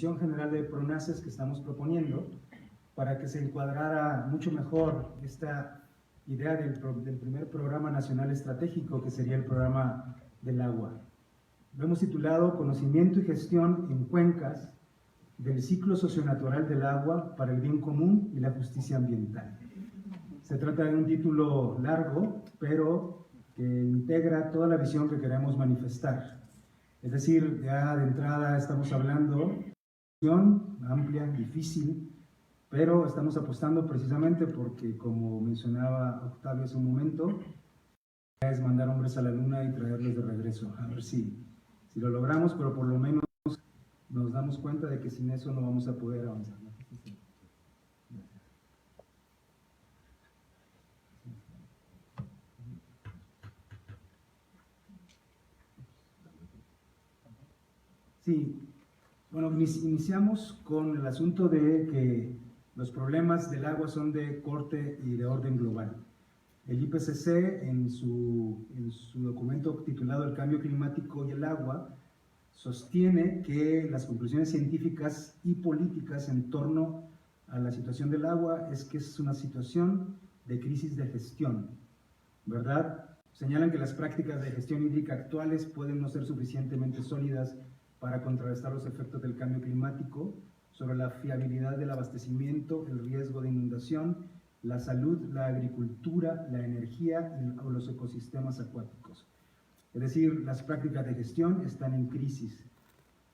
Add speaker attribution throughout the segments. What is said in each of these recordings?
Speaker 1: definición general de PRONACES que estamos proponiendo para que se encuadrara mucho mejor esta idea del primer Programa Nacional Estratégico, que sería el Programa del Agua. Lo hemos titulado Conocimiento y Gestión en Cuencas del Ciclo Socionatural del Agua para el Bien Común y la Justicia Ambiental. Se trata de un título largo, pero que integra toda la visión que queremos manifestar. Es decir, ya de entrada estamos hablando de una visión amplia, difícil, pero estamos apostando precisamente porque, como mencionaba Octavio hace un momento, es mandar hombres a la luna y traerlos de regreso. A ver si lo logramos, pero por lo menos nos damos cuenta de que sin eso no vamos a poder avanzar. Sí, bueno, iniciamos con el asunto de que los problemas del agua son de corte y de orden global. El IPCC, en su documento titulado El cambio climático y el agua, sostiene que las conclusiones científicas y políticas en torno a la situación del agua es que es una situación de crisis de gestión, ¿verdad? Señalan que las prácticas de gestión hídrica actuales pueden no ser suficientemente sólidas para contrarrestar los efectos del cambio climático sobre la fiabilidad del abastecimiento, el riesgo de inundación, la salud, la agricultura, la energía o los ecosistemas acuáticos. Es decir, las prácticas de gestión están en crisis.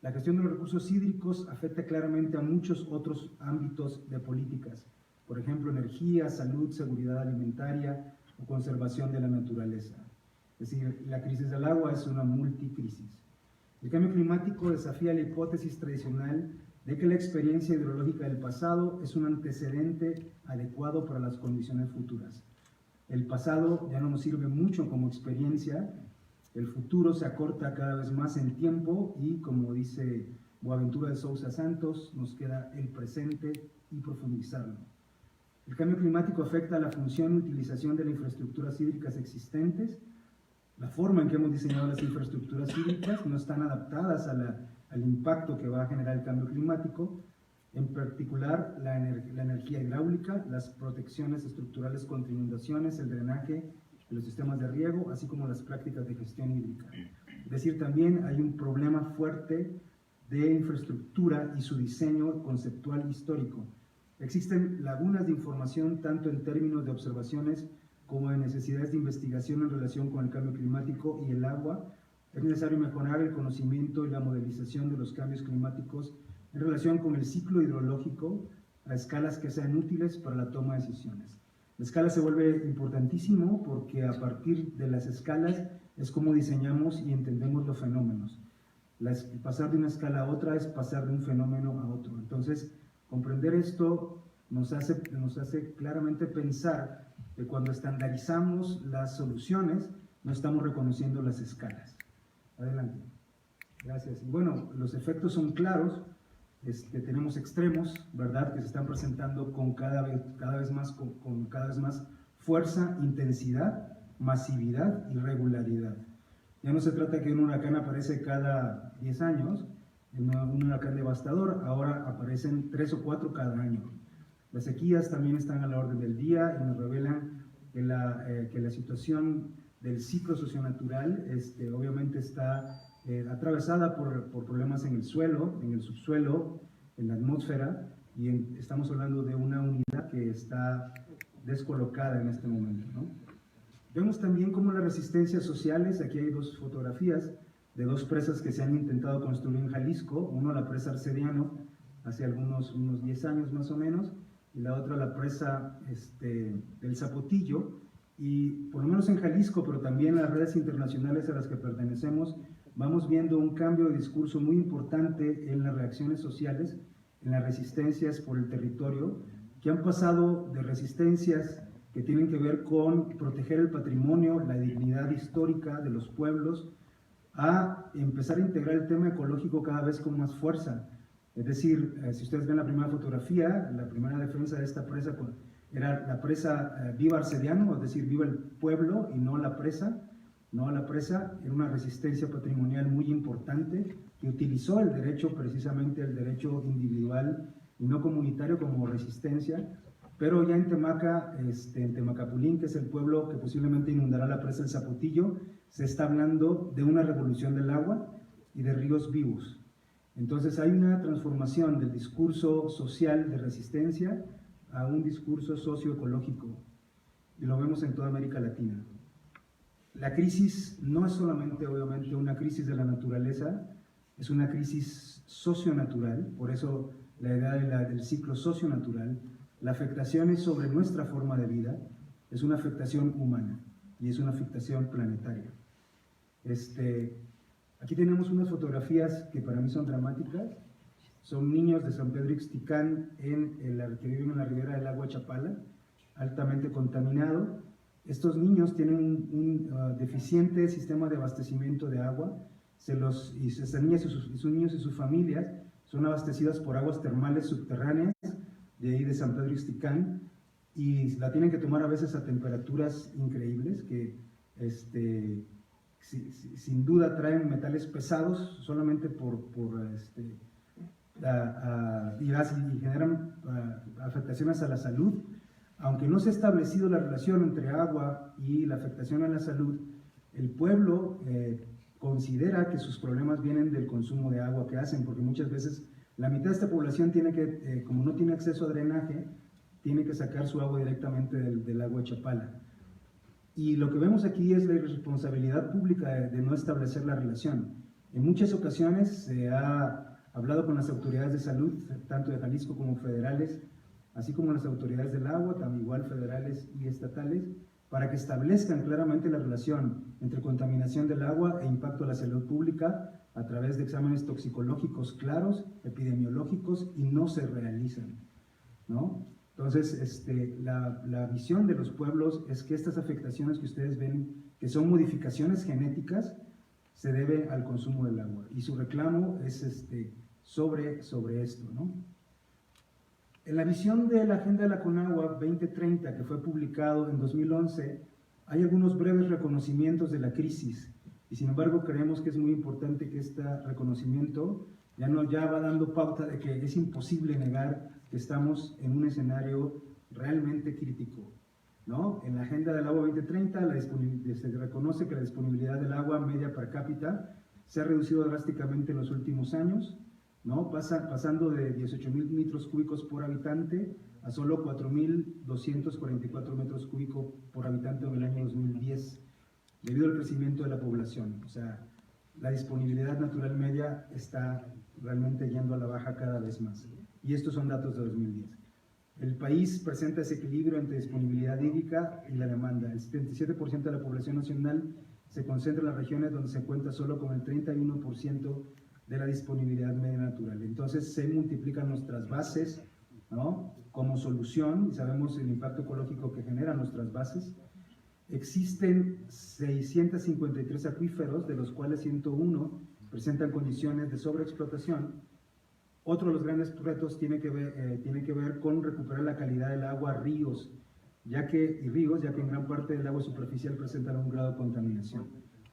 Speaker 1: La gestión de los recursos hídricos afecta claramente a muchos otros ámbitos de políticas, por ejemplo, energía, salud, seguridad alimentaria o conservación de la naturaleza. Es decir, la crisis del agua es una multicrisis. El cambio climático desafía la hipótesis tradicional de que la experiencia hidrológica del pasado es un antecedente adecuado para las condiciones futuras. El pasado ya no nos sirve mucho como experiencia, el futuro se acorta cada vez más en tiempo y, como dice Boaventura de Sousa Santos, nos queda el presente y profundizarlo. El cambio climático afecta a la función y utilización de las infraestructuras hídricas existentes. La forma en que hemos diseñado las infraestructuras hídricas no están adaptadas al impacto que va a generar el cambio climático, en particular la energía hidráulica, las protecciones estructurales contra inundaciones, el drenaje de los sistemas de riego, así como las prácticas de gestión hídrica. Es decir, también hay un problema fuerte de infraestructura y su diseño conceptual histórico. Existen lagunas de información tanto en términos de observaciones como de necesidades de investigación en relación con el cambio climático y el agua. Es necesario mejorar el conocimiento y la modelización de los cambios climáticos en relación con el ciclo hidrológico a escalas que sean útiles para la toma de decisiones. La escala se vuelve importantísimo porque a partir de las escalas es como diseñamos y entendemos los fenómenos. Pasar de una escala a otra es pasar de un fenómeno a otro. Entonces, comprender esto nos hace claramente pensar que cuando estandarizamos las soluciones, no estamos reconociendo las escalas. Adelante. Gracias. Y bueno, los efectos son claros. Tenemos extremos, ¿verdad?, que se están presentando con cada vez más fuerza, intensidad, masividad y regularidad. Ya no se trata que un huracán aparece cada 10 años, un huracán devastador, ahora aparecen 3 o 4 cada año. Las sequías también están a la orden del día y nos revelan que la situación del ciclo socionatural obviamente está atravesada por problemas en el suelo, en el subsuelo, en la atmósfera, y estamos hablando de una unidad que está descolocada en este momento, ¿no? Vemos también cómo las resistencias sociales, aquí hay 2 fotografías de 2 presas que se han intentado construir en Jalisco, uno la presa Arcediano, hace unos 10 años más o menos, y la otra la presa del Zapotillo, y por lo menos en Jalisco, pero también en las redes internacionales a las que pertenecemos, vamos viendo un cambio de discurso muy importante en las reacciones sociales, en las resistencias por el territorio, que han pasado de resistencias que tienen que ver con proteger el patrimonio, la dignidad histórica de los pueblos, a empezar a integrar el tema ecológico cada vez con más fuerza. Es decir, si ustedes ven la primera fotografía, la primera defensa de esta presa era la presa Viva Arcediano, es decir, viva el pueblo y no la presa. No a la presa, era una resistencia patrimonial muy importante que utilizó el derecho, precisamente el derecho individual y no comunitario, como resistencia, pero ya en Temaca, en Temacapulín, que es el pueblo que posiblemente inundará la presa del Zapotillo, se está hablando de una revolución del agua y de ríos vivos. Entonces hay una transformación del discurso social de resistencia a un discurso socioecológico, y lo vemos en toda América Latina. La crisis no es solamente, obviamente, una crisis de la naturaleza, es una crisis socionatural, por eso la idea del ciclo socionatural. La afectación es sobre nuestra forma de vida, es una afectación humana y es una afectación planetaria. Aquí tenemos unas fotografías que para mí son dramáticas. Son niños de San Pedro Ixticán que viven en la ribera del lago Chapala, altamente contaminado. Estos niños tienen un deficiente sistema de abastecimiento de agua. Estas niñas y sus niños y sus familias son abastecidas por aguas termales subterráneas de ahí de San Pedro Ixticán, y la tienen que tomar a veces a temperaturas increíbles que sin duda traen metales pesados solamente y generan afectaciones a la salud. Aunque no se ha establecido la relación entre agua y la afectación a la salud, el pueblo considera que sus problemas vienen del consumo de agua que hacen, porque muchas veces la mitad de esta población tiene que, como no tiene acceso a drenaje, tiene que sacar su agua directamente del agua de Chapala. Y lo que vemos aquí es la irresponsabilidad pública de no establecer la relación. En muchas ocasiones se ha hablado con las autoridades de salud, tanto de Jalisco como federales, así como las autoridades del agua, también igual federales y estatales, para que establezcan claramente la relación entre contaminación del agua e impacto a la salud pública a través de exámenes toxicológicos claros, epidemiológicos, y no se realizan, ¿no? Entonces, la visión de los pueblos es que estas afectaciones que ustedes ven, que son modificaciones genéticas, se debe al consumo del agua, y su reclamo es sobre esto, ¿no? En la visión de la Agenda de la Conagua 2030, que fue publicado en 2011, hay algunos breves reconocimientos de la crisis, y sin embargo creemos que es muy importante que este reconocimiento ya va dando pauta de que es imposible negar que estamos en un escenario realmente crítico, ¿no? En la Agenda del Agua 2030 se reconoce que la disponibilidad del agua media per cápita se ha reducido drásticamente en los últimos años, ¿no? Pasando de 18,000 litros cúbicos por habitante a solo 4,244 metros cúbicos por habitante en el año 2010, debido al crecimiento de la población. O sea, la disponibilidad natural media está realmente yendo a la baja cada vez más. Y estos son datos de 2010. El país presenta ese equilibrio entre disponibilidad hídrica y la demanda. El 77% de la población nacional se concentra en las regiones donde se cuenta solo con el 31% de la disponibilidad media natural. Entonces se multiplican nuestras bases, ¿no? Como solución, y sabemos el impacto ecológico que generan nuestras bases. Existen 653 acuíferos, de los cuales 101 presentan condiciones de sobreexplotación. Otro de los grandes retos tiene que ver con recuperar la calidad del agua a ríos, ya que en gran parte del agua superficial presentan un grado de contaminación.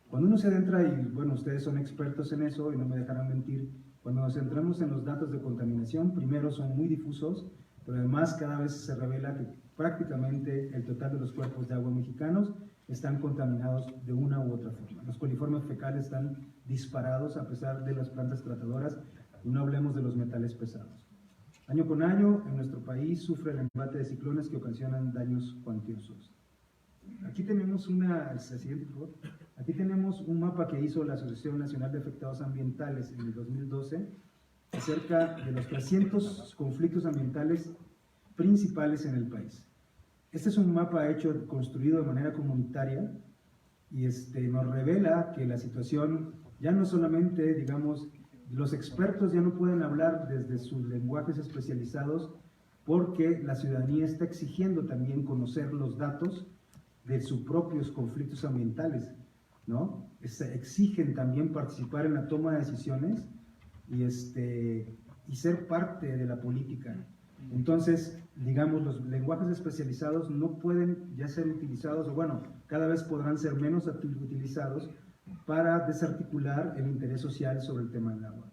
Speaker 1: Cuando uno se adentra, y bueno, ustedes son expertos en eso y no me dejarán mentir, cuando nos centramos en los datos de contaminación, primero son muy difusos, pero además cada vez se revela que prácticamente el total de los cuerpos de agua mexicanos están contaminados de una u otra forma. Los coliformes fecales están disparados a pesar de las plantas tratadoras, y no hablemos de los metales pesados. Año con año, en nuestro país sufre el embate de ciclones que ocasionan daños cuantiosos. Aquí tenemos siguiente, por favor. Aquí tenemos un mapa que hizo la Asociación Nacional de Afectados Ambientales en el 2012 acerca de los 300 conflictos ambientales principales en el país. Este es un mapa construido de manera comunitaria, y nos revela que la situación ya no solamente, digamos, los expertos ya no pueden hablar desde sus lenguajes especializados, porque la ciudadanía está exigiendo también conocer los datos de sus propios conflictos ambientales, ¿no? Exigen también participar en la toma de decisiones y ser parte de la política. Entonces, digamos, los lenguajes especializados no pueden ya ser utilizados, o bueno, cada vez podrán ser menos utilizados para desarticular el interés social sobre el tema del agua.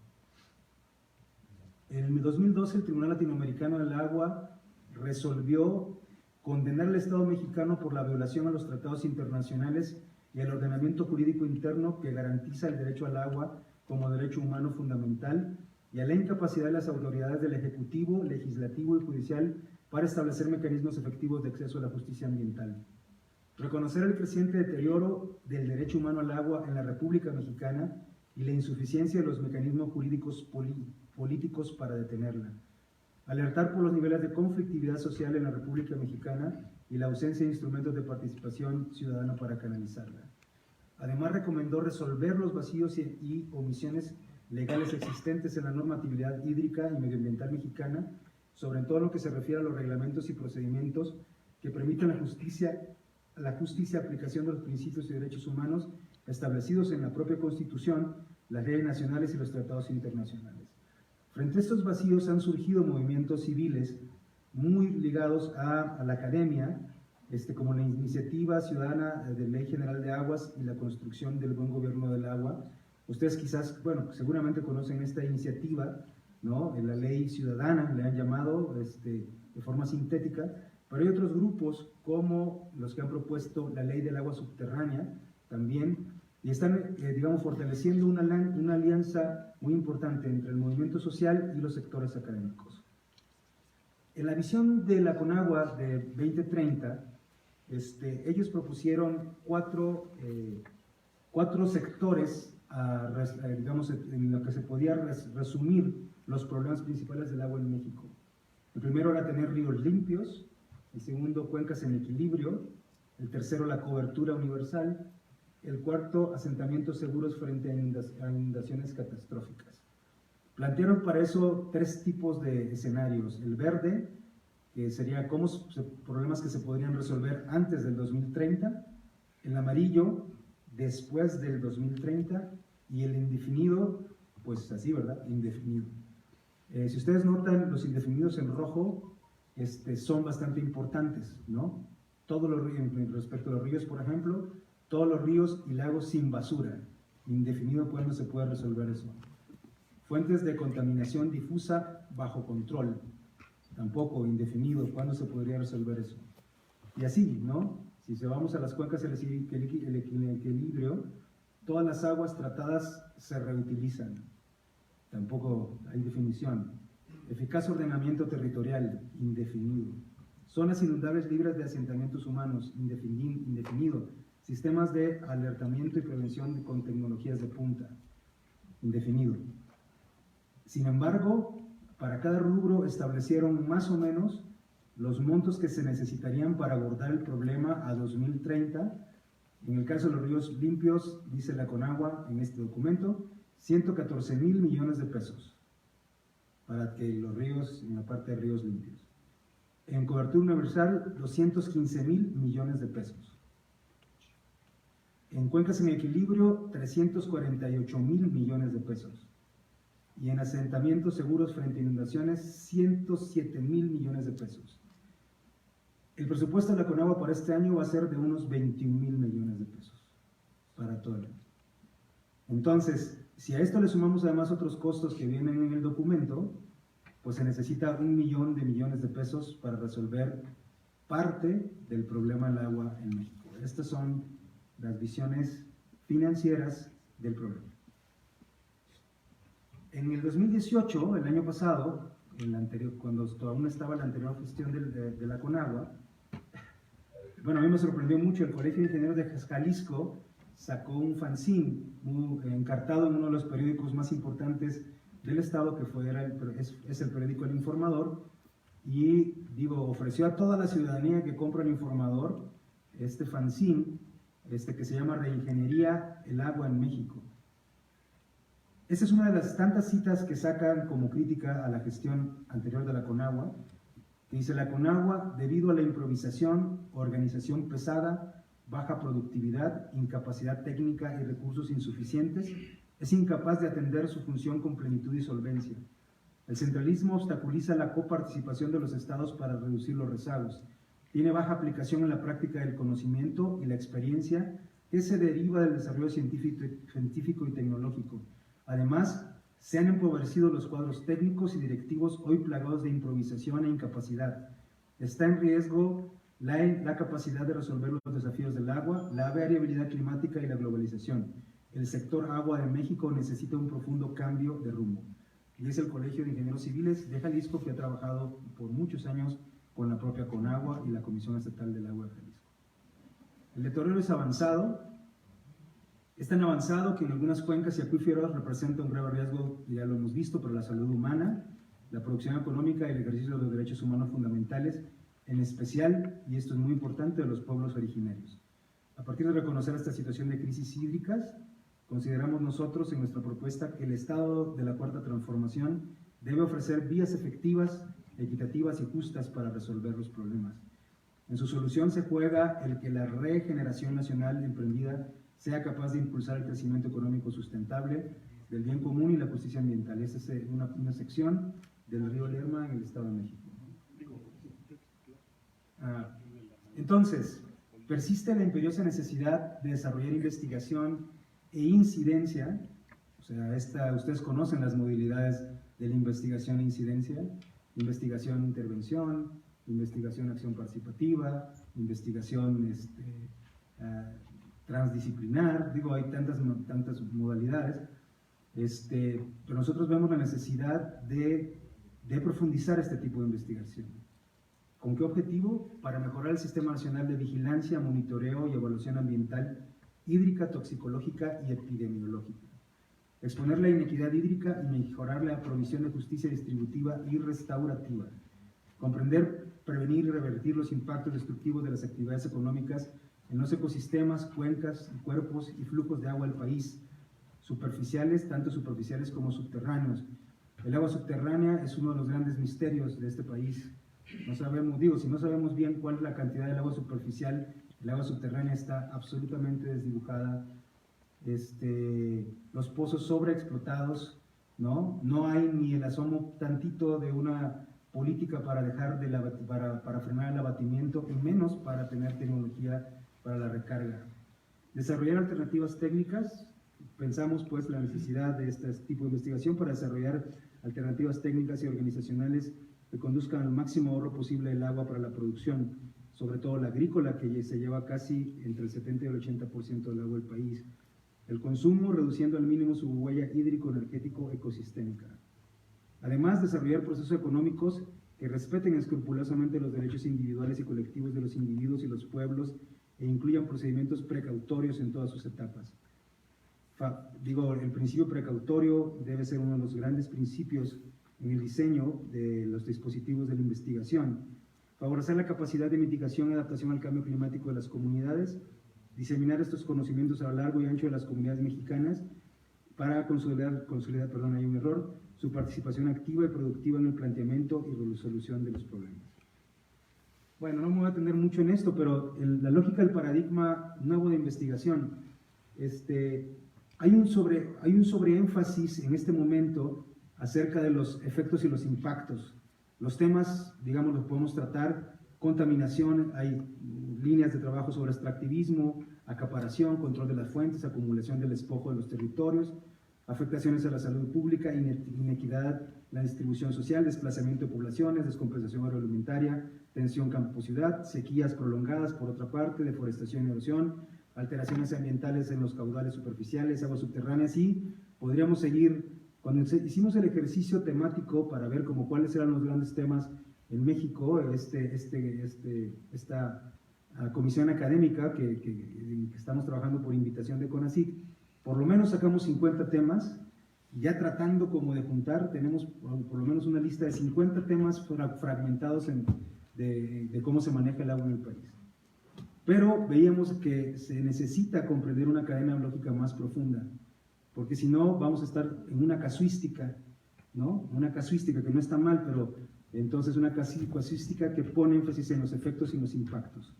Speaker 1: En 2012 el Tribunal Latinoamericano del Agua resolvió condenar al Estado mexicano por la violación a los tratados internacionales y al ordenamiento jurídico interno que garantiza el derecho al agua como derecho humano fundamental y a la incapacidad de las autoridades del Ejecutivo, Legislativo y Judicial para establecer mecanismos efectivos de acceso a la justicia ambiental. Reconocer el creciente deterioro del derecho humano al agua en la República Mexicana y la insuficiencia de los mecanismos jurídicos políticos para detenerla. Alertar por los niveles de conflictividad social en la República Mexicana y la ausencia de instrumentos de participación ciudadana para canalizarla. Además, recomendó resolver los vacíos y omisiones legales existentes en la normatividad hídrica y medioambiental mexicana, sobre todo lo que se refiere a los reglamentos y procedimientos que permitan la justicia aplicación de los principios y derechos humanos establecidos en la propia Constitución, las leyes nacionales y los tratados internacionales. Frente a estos vacíos han surgido movimientos civiles muy ligados a la academia, como la Iniciativa Ciudadana de Ley General de Aguas y la construcción del buen gobierno del agua. Ustedes quizás, bueno, seguramente conocen esta iniciativa, ¿no? La ley ciudadana, le han llamado de forma sintética, pero hay otros grupos como los que han propuesto la ley del agua subterránea también, y están, digamos, fortaleciendo una alianza muy importante entre el movimiento social y los sectores académicos. En la visión de la CONAGUA de 2030, ellos propusieron cuatro sectores, digamos, en lo que se podía resumir los problemas principales del agua en México. El primero era tener ríos limpios, el segundo, cuencas en equilibrio, el tercero, la cobertura universal, el cuarto, asentamientos seguros frente a inundaciones catastróficas. Plantearon para eso tres tipos de escenarios: el verde, que sería problemas que se podrían resolver antes del 2030, el amarillo, después del 2030, y el indefinido, pues así, ¿verdad? Indefinido. Si ustedes notan, los indefinidos en rojo son bastante importantes, ¿no? Todos los ríos, respecto a los ríos, por ejemplo, todos los ríos y lagos sin basura. Indefinido, ¿cuándo se puede resolver eso? Fuentes de contaminación difusa bajo control. Tampoco, indefinido, ¿cuándo se podría resolver eso? Y así, ¿no? Si se vamos a las cuencas el equilibrio, todas las aguas tratadas se reutilizan. Tampoco hay definición. Eficaz ordenamiento territorial, indefinido. Zonas inundables libres de asentamientos humanos, indefinido. Sistemas de alertamiento y prevención con tecnologías de punta, indefinido. Sin embargo, para cada rubro establecieron más o menos los montos que se necesitarían para abordar el problema a 2030. En el caso de los ríos limpios, dice la CONAGUA en este documento, 114,000 millones de pesos para que los ríos, en la parte de ríos limpios. En cobertura universal, 215,000 millones de pesos. En cuencas en equilibrio, 348,000 millones de pesos. Y en asentamientos seguros frente a inundaciones, 107,000 millones de pesos. El presupuesto de la CONAGUA para este año va a ser de unos 21,000 millones de pesos para todo el año. Entonces, si a esto le sumamos además otros costos que vienen en el documento, pues se necesita 1 millón de millones de pesos para resolver parte del problema del agua en México. Estas son las visiones financieras del problema. En el 2018, el año pasado, cuando aún estaba la anterior gestión de la CONAGUA, bueno, a mí me sorprendió mucho, el Colegio de Ingenieros de Jalisco sacó un fanzine encartado en uno de los periódicos más importantes del estado, que es el periódico El Informador, y ofreció a toda la ciudadanía que compra El Informador este fanzine, que se llama Reingeniería el agua en México. Esa es una de las tantas citas que sacan como crítica a la gestión anterior de la CONAGUA, que dice: la CONAGUA, debido a la improvisación, organización pesada, baja productividad, incapacidad técnica y recursos insuficientes, es incapaz de atender su función con plenitud y solvencia. El centralismo obstaculiza la coparticipación de los estados para reducir los rezagos. Tiene baja aplicación en la práctica del conocimiento y la experiencia que se deriva del desarrollo científico y tecnológico. Además, se han empobrecido los cuadros técnicos y directivos hoy plagados de improvisación e incapacidad. Está en riesgo la capacidad de resolver los desafíos del agua, la variabilidad climática y la globalización. El sector agua de México necesita un profundo cambio de rumbo. Y es el Colegio de Ingenieros Civiles de Jalisco, que ha trabajado por muchos años con la propia CONAGUA y la Comisión Estatal del Agua de Jalisco. El deterioro es avanzado. Es tan avanzado que en algunas cuencas y acuíferos representa un grave riesgo, ya lo hemos visto, para la salud humana, la producción económica y el ejercicio de los derechos humanos fundamentales, en especial, y esto es muy importante, de los pueblos originarios. A partir de reconocer esta situación de crisis hídricas, consideramos nosotros en nuestra propuesta que el Estado de la Cuarta Transformación debe ofrecer vías efectivas, equitativas y justas para resolver los problemas. En su solución se juega el que la regeneración nacional emprendida sea capaz de impulsar el crecimiento económico sustentable, del bien común y la justicia ambiental. Esta es una sección del río Lerma en el Estado de México. Entonces, persiste la imperiosa necesidad de desarrollar investigación e incidencia. O sea, ustedes conocen las modalidades de la investigación e incidencia: investigación, intervención, investigación, acción participativa, investigación transdisciplinar. Digo, hay tantas modalidades, pero nosotros vemos la necesidad de profundizar este tipo de investigación. ¿Con qué objetivo? Para mejorar el Sistema Nacional de Vigilancia, Monitoreo y Evaluación Ambiental, Hídrica, Toxicológica y Epidemiológica. Exponer la inequidad hídrica y mejorar la provisión de justicia distributiva y restaurativa. Comprender, prevenir y revertir los impactos destructivos de las actividades económicas en los ecosistemas, cuencas, cuerpos y flujos de agua del país, superficiales, tanto superficiales como subterráneos. El agua subterránea es uno de los grandes misterios de este país. No sabemos, si no sabemos bien cuál es la cantidad del agua superficial, el agua subterránea está absolutamente desdibujada. Los pozos sobreexplotados, no hay ni el asomo tantito de una política para para frenar el abatimiento, y menos para tener tecnología para la recarga. Desarrollar alternativas técnicas. Pensamos pues la necesidad de este tipo de investigación para desarrollar alternativas técnicas y organizacionales que conduzcan al máximo ahorro posible del agua para la producción, sobre todo la agrícola, que se lleva casi entre el 70 y el 80% del agua del país. El consumo, reduciendo al mínimo su huella hídrico-energético-ecosistémica. Además, desarrollar procesos económicos que respeten escrupulosamente los derechos individuales y colectivos de los individuos y los pueblos e incluyan procedimientos precautorios en todas sus etapas. El principio precautorio debe ser uno de los grandes principios en el diseño de los dispositivos de la investigación. Favorecer la capacidad de mitigación y adaptación al cambio climático de las comunidades, diseminar estos conocimientos a lo largo y ancho de las comunidades mexicanas para consolidar, hay un error, su participación activa y productiva en el planteamiento y resolución de los problemas. Bueno, no me voy a atender mucho en esto, pero la lógica del paradigma nuevo de investigación, hay un sobreénfasis en este momento acerca de los efectos y los impactos. Los temas, digamos, los podemos tratar: contaminación, hay líneas de trabajo sobre extractivismo, acaparación, control de las fuentes, acumulación del despojo de los territorios, afectaciones a la salud pública, inequidad, la distribución social, desplazamiento de poblaciones, descompensación agroalimentaria, tensión campo-ciudad, sequías prolongadas, por otra parte, deforestación y erosión, alteraciones ambientales en los caudales superficiales, aguas subterráneas, y podríamos seguir. Cuando hicimos el ejercicio temático para ver cuáles eran los grandes temas en México, esta comisión académica que estamos trabajando por invitación de CONACYT, por lo menos sacamos 50 temas, y ya tratando de juntar, tenemos por lo menos una lista de 50 temas fragmentados de cómo se maneja el agua en el país. Pero veíamos que se necesita comprender una cadena lógica más profunda, porque si no vamos a estar en una casuística, una casuística que no está mal, pero entonces una casuística que pone énfasis en los efectos y los impactos.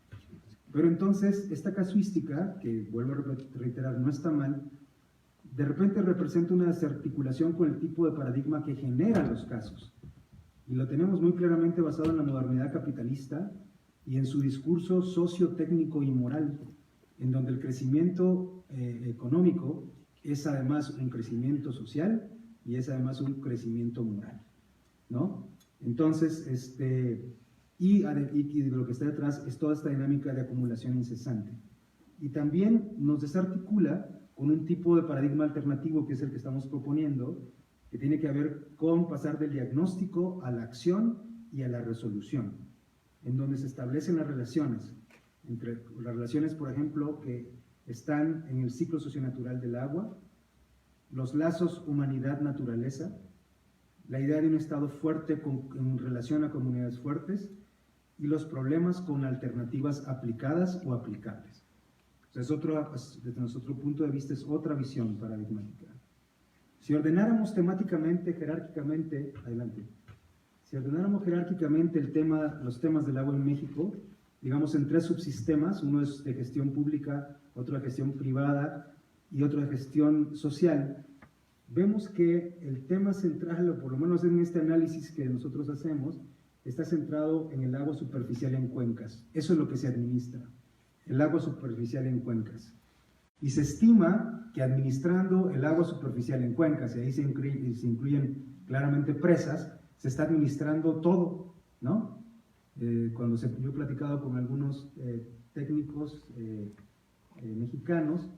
Speaker 1: Pero entonces esta casuística, que vuelvo a reiterar, no está mal, de repente representa una desarticulación con el tipo de paradigma que genera los casos. Y lo tenemos muy claramente basado en la modernidad capitalista y en su discurso socio-técnico y moral. en donde el crecimiento económico es además un crecimiento social y es además un crecimiento moral, ¿no? Entonces, y lo que está detrás es toda esta dinámica de acumulación incesante. Y también nos desarticula con un tipo de paradigma alternativo que es el que estamos proponiendo, que tiene que ver con pasar del diagnóstico a la acción y a la resolución, en donde se establecen las relaciones, por ejemplo, que están en el ciclo socionatural del agua, los lazos humanidad-naturaleza, la idea de un Estado fuerte en relación a comunidades fuertes y los problemas con alternativas aplicadas o aplicables. O sea, desde nuestro punto de vista es otra visión paradigmática. Si ordenáramos temáticamente, jerárquicamente, adelante, si ordenáramos jerárquicamente los temas del agua en México, digamos en 3 subsistemas, uno es de gestión pública, otro de gestión privada y otro de gestión social, vemos que el tema central, o por lo menos en este análisis que nosotros hacemos, está centrado en el agua superficial en cuencas. Eso es lo que se administra, el agua superficial en cuencas. Y se estima que administrando el agua superficial en cuencas, y ahí se incluyen claramente presas, se está administrando todo, ¿no? Yo he platicado con algunos técnicos mexicanos,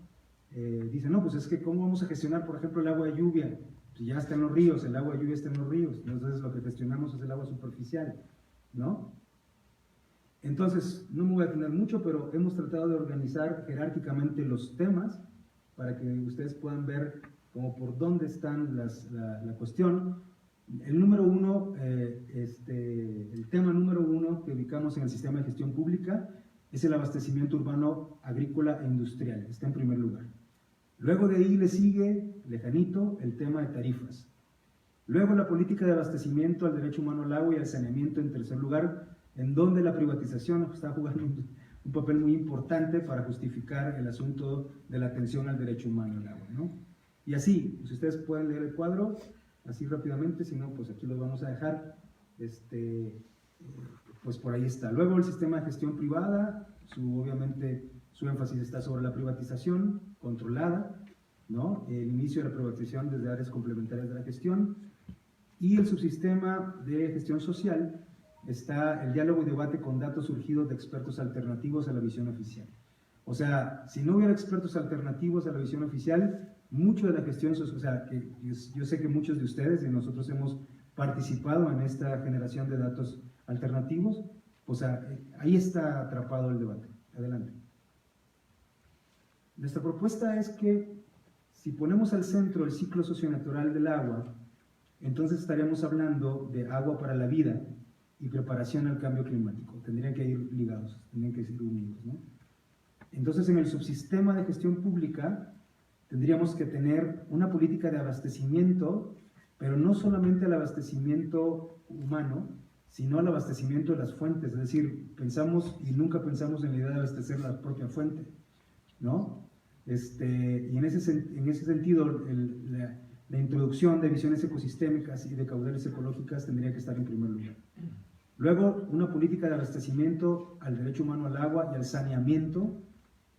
Speaker 1: dicen, no, pues es que ¿cómo vamos a gestionar, por ejemplo, el agua de lluvia? Pues ya está en los ríos, el agua de lluvia está en los ríos, entonces lo que gestionamos es el agua superficial, ¿no? Entonces, no me voy a detener mucho, pero hemos tratado de organizar jerárquicamente los temas para que ustedes puedan ver como por dónde están la cuestión. El número 1, el tema número 1 que ubicamos en el sistema de gestión pública es el abastecimiento urbano, agrícola e industrial, está en primer lugar. Luego de ahí le sigue, lejanito, el tema de tarifas. Luego la política de abastecimiento al derecho humano al agua y al saneamiento en tercer lugar, en donde la privatización está jugando un papel muy importante para justificar el asunto de la atención al derecho humano al agua, ¿no? Y así, si ustedes pueden leer el cuadro, así rápidamente, si no, pues aquí lo vamos a dejar, pues por ahí está. Luego el sistema de gestión privada, obviamente su énfasis está sobre la privatización controlada, ¿no? El inicio de la privatización desde áreas complementarias de la gestión. Y el subsistema de gestión social está el diálogo y debate con datos surgidos de expertos alternativos a la visión oficial. O sea, si no hubiera expertos alternativos a la visión oficial, mucho de la gestión social, o sea, que yo sé que muchos de ustedes y nosotros hemos participado en esta generación de datos alternativos, o sea, ahí está atrapado el debate. Adelante. Nuestra propuesta es que si ponemos al centro el ciclo socionatural del agua, entonces estaríamos hablando de agua para la vida y preparación al cambio climático. Tendrían que ir ligados, tendrían que ir unidos, ¿no? Entonces, en el subsistema de gestión pública, tendríamos que tener una política de abastecimiento, pero no solamente el abastecimiento humano, sino el abastecimiento de las fuentes. Es decir, pensamos y nunca pensamos en la idea de abastecer la propia fuente, ¿no? Y en ese sentido, la introducción de visiones ecosistémicas y de caudales ecológicas tendría que estar en primer lugar. Luego, una política de abastecimiento al derecho humano al agua y al saneamiento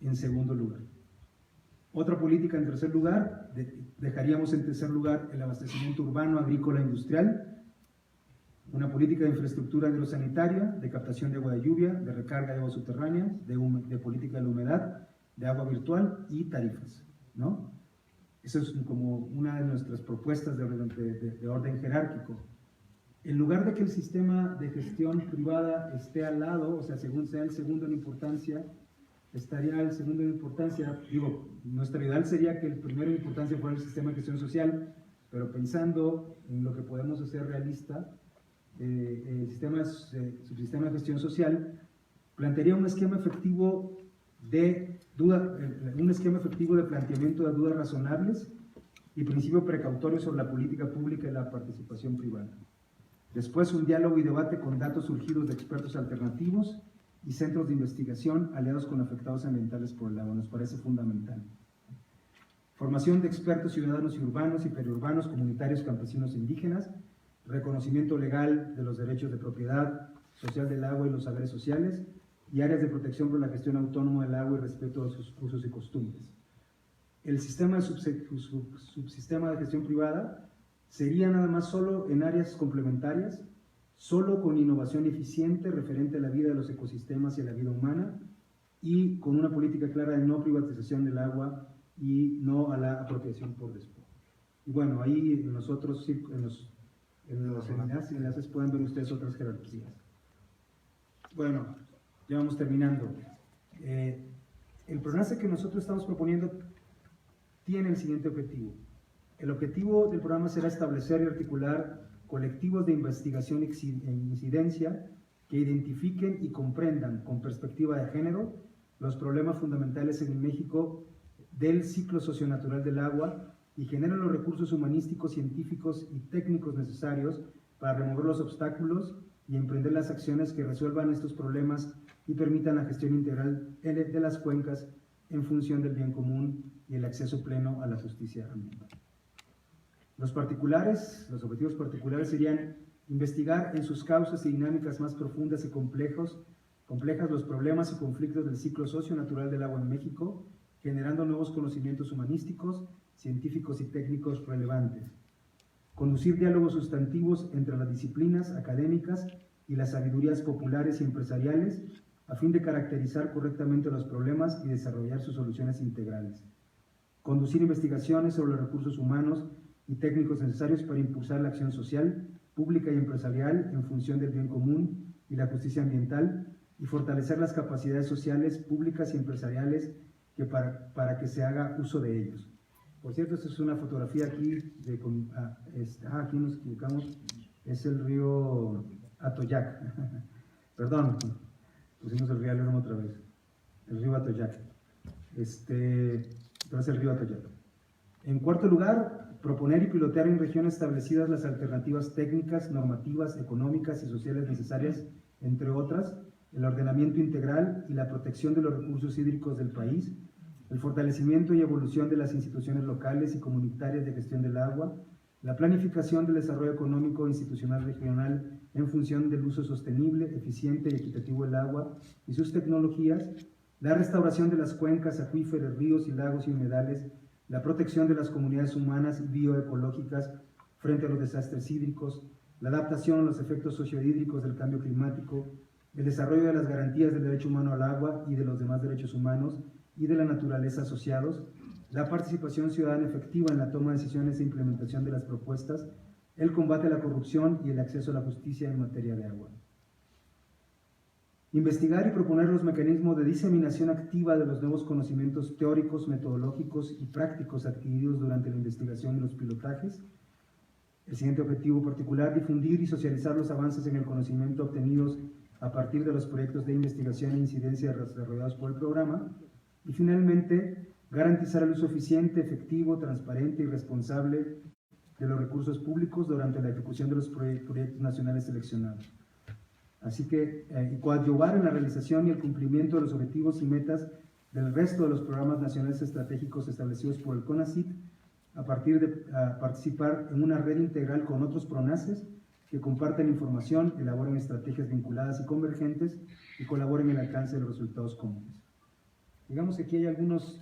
Speaker 1: en segundo lugar. Otra política en tercer lugar, dejaríamos en tercer lugar el abastecimiento urbano, agrícola e industrial. Una política de infraestructura agrosanitaria, de captación de agua de lluvia, de recarga de aguas subterráneas, de política de la humedad, de agua virtual y tarifas, ¿no? Eso es como una de nuestras propuestas de orden jerárquico. En lugar de que el sistema de gestión privada esté al lado, o sea, según sea el segundo en importancia, estaría el segundo en importancia. Digo, nuestra ideal sería que el primero en importancia fuera el sistema de gestión social, pero pensando en lo que podemos hacer realista, el subsistema de gestión social plantearía un esquema efectivo de planteamiento de dudas razonables y principio precautorio sobre la política pública y la participación privada. Después, un diálogo y debate con datos surgidos de expertos alternativos y centros de investigación aliados con afectados ambientales por el agua. Nos parece fundamental. Formación de expertos ciudadanos y urbanos y periurbanos, comunitarios, campesinos e indígenas. Reconocimiento legal de los derechos de propiedad social del agua y los saberes sociales. y áreas de protección por la gestión autónoma del agua y respeto a sus usos y costumbres. El sistema de subsistema de gestión privada sería nada más solo en áreas complementarias, solo con innovación eficiente referente a la vida de los ecosistemas y a la vida humana, y con una política clara de no privatización del agua y no a la apropiación por despojo. Y bueno, ahí nosotros, en los enlaces pueden ver ustedes otras jerarquías. Bueno, ya vamos terminando. El PRONACE que nosotros estamos proponiendo tiene el siguiente objetivo. El objetivo del programa será establecer y articular colectivos de investigación e incidencia que identifiquen y comprendan con perspectiva de género los problemas fundamentales en México del ciclo socionatural del agua y generen los recursos humanísticos, científicos y técnicos necesarios para remover los obstáculos y emprender las acciones que resuelvan estos problemas y permitan la gestión integral de las cuencas en función del bien común y el acceso pleno a la justicia ambiental. Los objetivos particulares serían investigar en sus causas y dinámicas más profundas y complejas los problemas y conflictos del ciclo socio-natural del agua en México, generando nuevos conocimientos humanísticos, científicos y técnicos relevantes. Conducir diálogos sustantivos entre las disciplinas académicas y las sabidurías populares y empresariales a fin de caracterizar correctamente los problemas y desarrollar sus soluciones integrales. Conducir investigaciones sobre los recursos humanos y técnicos necesarios para impulsar la acción social, pública y empresarial en función del bien común y la justicia ambiental y fortalecer las capacidades sociales, públicas y empresariales para que se haga uso de ellos. Por cierto, esta es una fotografía aquí, aquí nos equivocamos, es el río Atoyac. Perdón, pusimos el río Alermo otra vez, el río Atoyac. Pero es el río Atoyac. En cuarto lugar, proponer y pilotear en regiones establecidas las alternativas técnicas, normativas, económicas y sociales necesarias, entre otras, el ordenamiento integral y la protección de los recursos hídricos del país, el fortalecimiento y evolución de las instituciones locales y comunitarias de gestión del agua, la planificación del desarrollo económico e institucional regional en función del uso sostenible, eficiente y equitativo del agua y sus tecnologías, la restauración de las cuencas, acuíferos, ríos y lagos y humedales, la protección de las comunidades humanas y bioecológicas frente a los desastres hídricos, la adaptación a los efectos sociohídricos del cambio climático, el desarrollo de las garantías del derecho humano al agua y de los demás derechos humanos y de la naturaleza asociados, la participación ciudadana efectiva en la toma de decisiones e implementación de las propuestas, el combate a la corrupción y el acceso a la justicia en materia de agua. Investigar y proponer los mecanismos de diseminación activa de los nuevos conocimientos teóricos, metodológicos y prácticos adquiridos durante la investigación y los pilotajes. El siguiente objetivo particular, difundir y socializar los avances en el conocimiento obtenidos a partir de los proyectos de investigación e incidencia desarrollados por el programa. Y finalmente, garantizar el uso eficiente, efectivo, transparente y responsable de los recursos públicos durante la ejecución de los proyectos nacionales seleccionados. Así que coadyuvar en la realización y el cumplimiento de los objetivos y metas del resto de los programas nacionales estratégicos establecidos por el CONACYT, a partir de participar en una red integral con otros PRONACES que comparten información, elaboren estrategias vinculadas y convergentes y colaboren en el alcance de los resultados comunes. Digamos que aquí hay algunos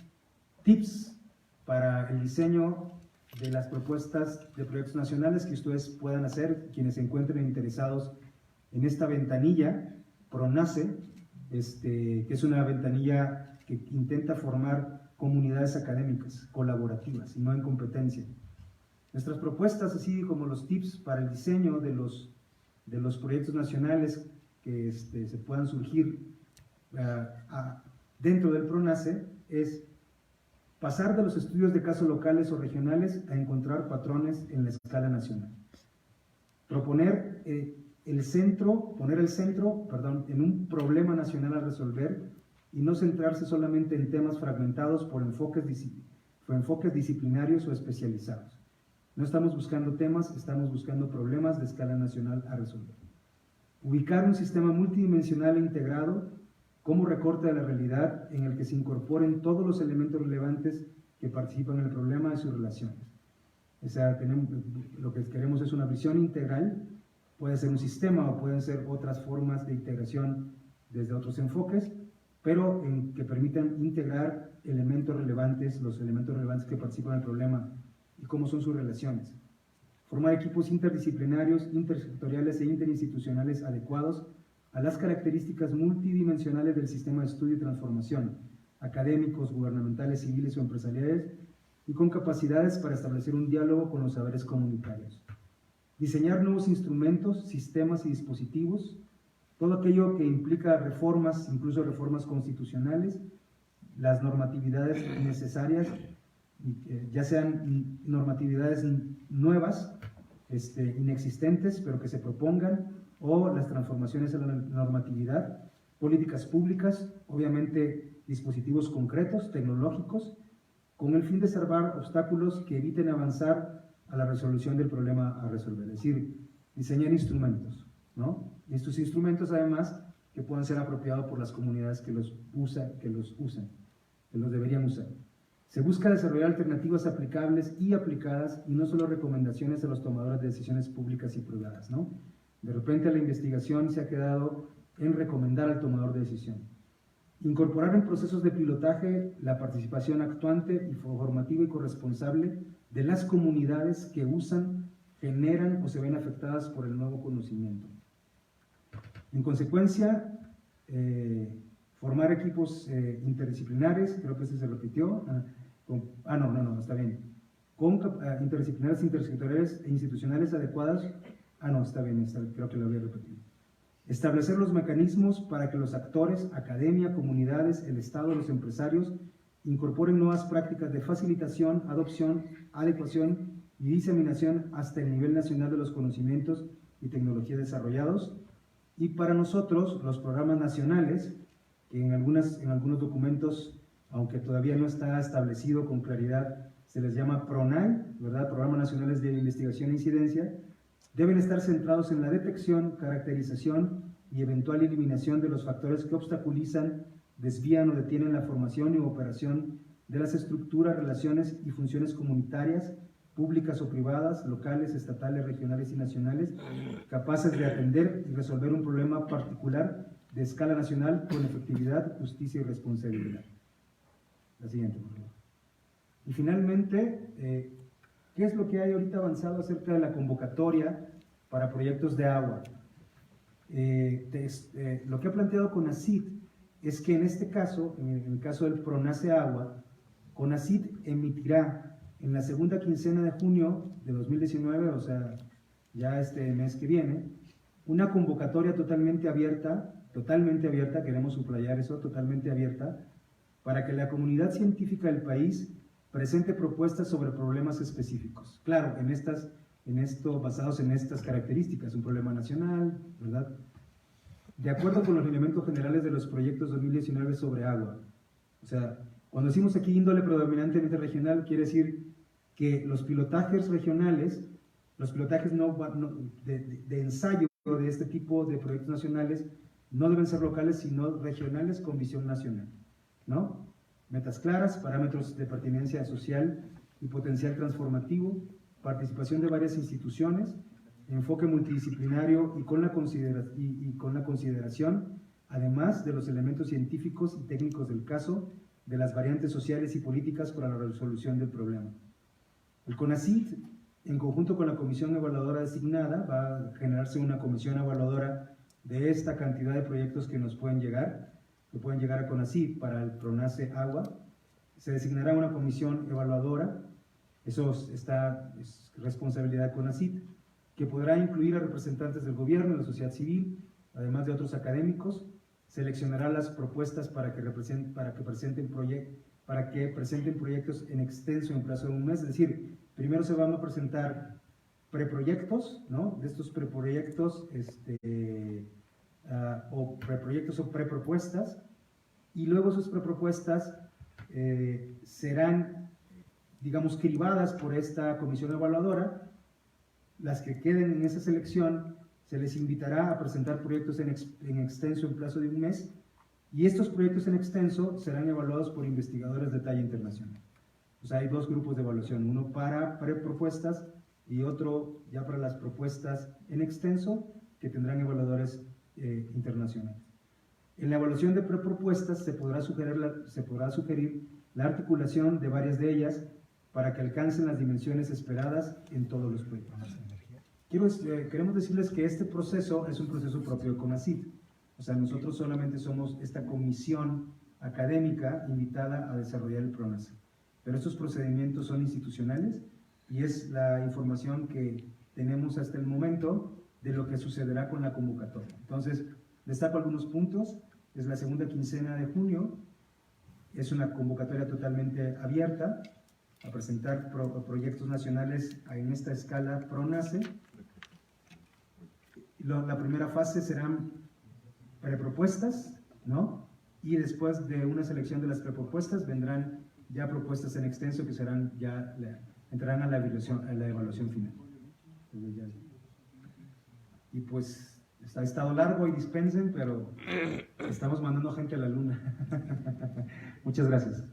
Speaker 1: tips para el diseño de las propuestas de proyectos nacionales que ustedes puedan hacer, quienes se encuentren interesados en esta ventanilla PRONACE, que es una ventanilla que intenta formar comunidades académicas colaborativas y no en competencia. Nuestras propuestas, así como los tips para el diseño de los proyectos nacionales que se puedan surgir dentro del PRONACE, es pasar de los estudios de casos locales o regionales a encontrar patrones en la escala nacional. Poner el centro en un problema nacional a resolver y no centrarse solamente en temas fragmentados por enfoques disciplinarios o especializados. No estamos buscando temas, estamos buscando problemas de escala nacional a resolver. Ubicar un sistema multidimensional e integrado como recorte de la realidad en el que se incorporen todos los elementos relevantes que participan en el problema y sus relaciones. O sea, lo que queremos es una visión integral. Puede ser un sistema o pueden ser otras formas de integración desde otros enfoques, pero que permitan integrar elementos relevantes, los elementos relevantes que participan en el problema y cómo son sus relaciones. Formar equipos interdisciplinarios, intersectoriales e interinstitucionales adecuados a las características multidimensionales del sistema de estudio y transformación, académicos, gubernamentales, civiles o empresariales, y con capacidades para establecer un diálogo con los saberes comunitarios. Diseñar nuevos instrumentos, sistemas y dispositivos, todo aquello que implica reformas, incluso reformas constitucionales, las normatividades necesarias, ya sean normatividades nuevas, inexistentes, pero que se propongan, o las transformaciones en la normatividad, políticas públicas, obviamente dispositivos concretos, tecnológicos, con el fin de cerrar obstáculos que eviten avanzar a la resolución del problema a resolver, es decir, diseñar instrumentos, ¿no? Y estos instrumentos, además, que puedan ser apropiados por las comunidades que los deberían usar. Se busca desarrollar alternativas aplicables y aplicadas, y no solo recomendaciones a los tomadores de decisiones públicas y privadas, ¿no? De repente la investigación se ha quedado en recomendar al tomador de decisión. Incorporar en procesos de pilotaje la participación actuante y formativa y corresponsable de las comunidades que usan, generan o se ven afectadas por el nuevo conocimiento. En consecuencia, formar equipos interdisciplinares, creo que ese se repitió, no, está bien, con interdisciplinares, intersectoriales e institucionales adecuadas, está bien, creo que lo había repetido. Establecer los mecanismos para que los actores, academia, comunidades, el Estado, los empresarios, incorporen nuevas prácticas de facilitación, adopción, adecuación y diseminación hasta el nivel nacional de los conocimientos y tecnología desarrollados. Y para nosotros, los programas nacionales, que en algunos documentos, aunque todavía no está establecido con claridad, se les llama PRONAI, ¿verdad? Programas Nacionales de Investigación e Incidencia, deben estar centrados en la detección, caracterización y eventual eliminación de los factores que obstaculizan, desvían o detienen la formación y operación de las estructuras, relaciones y funciones comunitarias, públicas o privadas, locales, estatales, regionales y nacionales, capaces de atender y resolver un problema particular de escala nacional con efectividad, justicia y responsabilidad. La siguiente, por favor. Y finalmente, ¿qué es lo que hay ahorita avanzado acerca de la convocatoria para proyectos de agua? Lo que ha planteado CONACYT es que en este caso, en el caso del PRONACE Agua, CONACYT emitirá en la segunda quincena de junio de 2019, o sea, ya este mes que viene, una convocatoria totalmente abierta, queremos subrayar eso, totalmente abierta, para que la comunidad científica del país presente propuestas sobre problemas específicos. Claro, basados en estas características, un problema nacional, ¿verdad? De acuerdo con los lineamientos generales de los proyectos 2019 sobre agua. O sea, cuando decimos aquí índole predominantemente regional, quiere decir que los pilotajes regionales, los pilotajes de ensayo de este tipo de proyectos nacionales, no deben ser locales, sino regionales con visión nacional, ¿no? Metas claras, parámetros de pertinencia social y potencial transformativo, participación de varias instituciones, enfoque multidisciplinario y con la consideración, además de los elementos científicos y técnicos del caso, de las variantes sociales y políticas para la resolución del problema. El CONACYT, en conjunto con la comisión evaluadora designada, va a generarse una comisión evaluadora de esta cantidad de proyectos que nos pueden llegar, a CONACYT para el PRONACE Agua. Se designará una comisión evaluadora, eso es responsabilidad de CONACYT, que podrá incluir a representantes del gobierno, de la sociedad civil, además de otros académicos. Seleccionará las propuestas para que presenten proyectos en extenso en plazo de un mes, es decir, primero se van a presentar preproyectos, ¿no? De estos preproyectos, o prepropuestas, y luego sus prepropuestas serán, digamos, cribadas por esta comisión evaluadora. Las que queden en esa selección se les invitará a presentar proyectos en extenso en plazo de un mes, y estos proyectos en extenso serán evaluados por investigadores de talla internacional. O sea, hay dos grupos de evaluación, uno para prepropuestas y otro ya para las propuestas en extenso, que tendrán evaluadores internacionales. En la evaluación de prepropuestas se podrá sugerir la articulación de varias de ellas para que alcancen las dimensiones esperadas en todos los proyectos. Queremos decirles que este proceso es un proceso propio de CONACYT. O sea, nosotros solamente somos esta comisión académica invitada a desarrollar el PRONACE. Pero estos procedimientos son institucionales y es la información que tenemos hasta el momento de lo que sucederá con la convocatoria. Entonces, destaco algunos puntos. Es la segunda quincena de junio. Es una convocatoria totalmente abierta a presentar proyectos nacionales en esta escala PRONACE. La primera fase serán prepropuestas, ¿no? Y después de una selección de las prepropuestas vendrán ya propuestas en extenso que serán entrarán a la evaluación final. Y pues ha estado largo y dispensen, pero estamos mandando gente a la luna. Muchas gracias.